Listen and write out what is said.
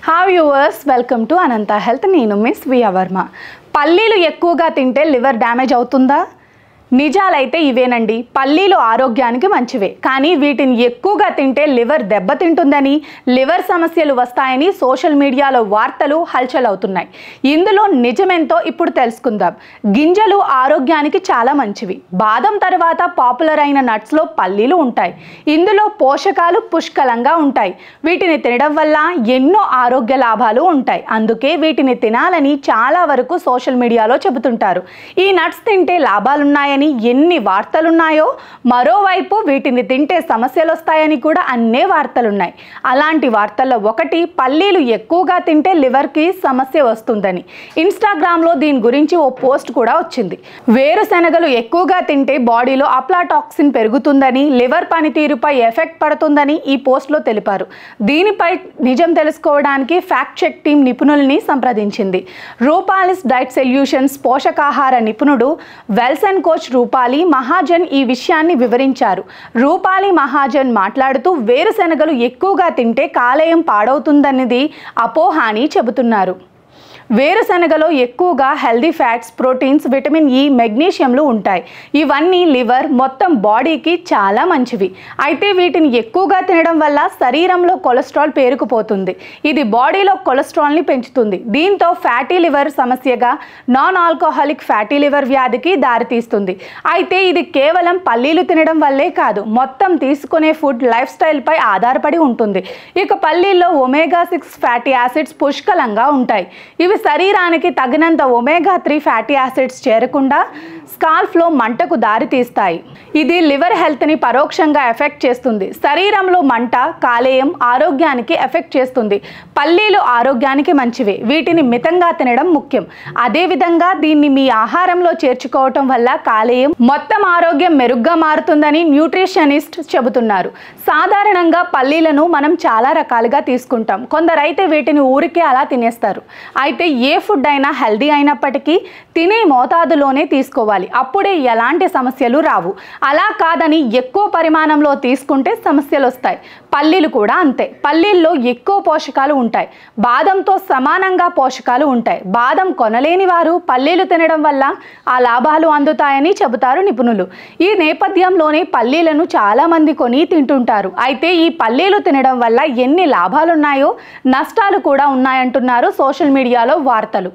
Hi viewers, welcome to Anantha health. నేను miss via Varma. పల్లీలు ఎక్కువగా తింటే లివర్ డ్యామేజ్ అవుతుందా? నిజాలైతే ఇవేనండి. పల్లీలు ఆరోగ్యానికి మంచివే, కానీ వీటిని ఎక్కువగా తింటే లివర్ దెబ్బతింటుందని, లివర్ సమస్యలు వస్తాయని సోషల్ మీడియాలో వార్తలు హల్చల్ అవుతున్నాయి. ఇందులో నిజమేంతో ఇప్పుడు తెలుసుకుందాం. గింజలు ఆరోగ్యానికి చాలా మంచివి. బాదం తర్వాత పాపులర్ అయిన నట్స్లో పల్లీలు ఉంటాయి. ఇందులో పోషకాలు పుష్కలంగా ఉంటాయి. వీటిని తినడం వల్ల ఎన్నో ఆరోగ్య లాభాలు ఉంటాయి. అందుకే వీటిని తినాలని చాలా వరకు సోషల్ మీడియాలో చెబుతుంటారు. ఈ నట్స్ తింటే లాభాలున్నాయని ఎన్ని వార్తలున్నాయో, మరోవైపు వీటిని తింటే సమస్యలు వస్తాయని కూడా అన్నే వార్తలున్నాయి. అలాంటి వార్తల్లో ఒకటి, పల్లీలు ఎక్కువగా తింటే లివర్కి సమస్య వస్తుందని. ఇన్స్టాగ్రామ్లో దీని గురించి ఓ పోస్ట్ కూడా వచ్చింది. వేరుశెనగలు ఎక్కువగా తింటే బాడీలో అప్లాటాక్సిన్ పెరుగుతుందని, లివర్ పనితీరుపై ఎఫెక్ట్ పడుతుందని ఈ పోస్ట్లో తెలిపారు. దీనిపై నిజం తెలుసుకోవడానికి ఫ్యాక్ట్ చెక్ టీం నిపుణుల్ని సంప్రదించింది. రూపాలిస్ డైట్ సొల్యూషన్స్ పోషకాహార నిపుణుడు వెల్సన్ కోచ్ రూపాలి మహాజన్ ఈ విషయాన్ని వివరించారు. రూపాలి మహాజన్ మాట్లాడుతూ, వేరుశెనగలు ఎక్కువగా తింటే కాలేయం పాడవుతుందన్నది అపోహ అని చెబుతున్నారు. వేరుశెనగలో ఎక్కువగా healthy fats, proteins, vitamin E, మెగ్నీషియంలు ఉంటాయి. ఇవన్నీ లివర్ మొత్తం బాడీకి చాలా మంచివి. అయితే వీటిని ఎక్కువగా తినడం వల్ల శరీరంలో కొలెస్ట్రాల్ పేరుకుపోతుంది. ఇది బాడీలో కొలెస్ట్రాల్ని పెంచుతుంది. దీంతో ఫ్యాటీ లివర్ సమస్యగా నాన్ ఆల్కహాలిక్ ఫ్యాటీ లివర్ వ్యాధికి దారితీస్తుంది. అయితే ఇది కేవలం పల్లీలు తినడం వల్లే కాదు, మొత్తం తీసుకునే ఫుడ్ లైఫ్ స్టైల్పై ఆధారపడి ఉంటుంది. ఇక పల్లీల్లో ఒమేగా-6 ఫ్యాటీ యాసిడ్స్ పుష్కలంగా ఉంటాయి. ఇవి శరీరానికి తగినంత ఒమేగా-3 ఫ్యాటీ యాసిడ్స్ చేరకుండా స్కాల్ప్లో మంటకు దారితీస్తాయి. ఇది లివర్ హెల్త్ని పరోక్షంగా ఎఫెక్ట్ చేస్తుంది. శరీరంలో మంట, కాలేయం ఆరోగ్యానికి ఎఫెక్ట్ చేస్తుంది. పల్లీలు ఆరోగ్యానికి మంచివే. వీటిని మితంగా తినడం ముఖ్యం. అదేవిధంగా దీన్ని మీ ఆహారంలో చేర్చుకోవటం వల్ల కాలేయం మొత్తం ఆరోగ్యం మెరుగ్గా మారుతుందని న్యూట్రిషనిస్ట్ చెబుతున్నారు. సాధారణంగా పల్లీలను మనం చాలా రకాలుగా తీసుకుంటాం. కొందరైతే వీటిని ఊరికే అలా తినేస్తారు. అయితే ఏ ఫుడ్ అయినా హెల్దీ అయినప్పటికీ తినే మోతాదులోనే తీసుకోవాలి. అప్పుడే ఎలాంటి సమస్యలు రావు. అలా కాదని ఎక్కువ పరిమాణంలో తీసుకుంటే సమస్యలు వస్తాయి. పల్లీలు కూడా అంతే. పల్లీల్లో ఎక్కువ పోషకాలు ఉంటాయి. బాదంతో సమానంగా పోషకాలు ఉంటాయి. బాదం కొనలేని వారు పల్లీలు తినడం వల్ల ఆ లాభాలు అందుతాయని చెబుతారు నిపుణులు. ఈ నేపథ్యంలోనే పల్లీలను చాలామంది కొని తింటుంటారు. అయితే ఈ పల్లీలు తినడం వల్ల ఎన్ని లాభాలున్నాయో నష్టాలు కూడా ఉన్నాయంటున్నారు సోషల్ మీడియాలో వార్తలు.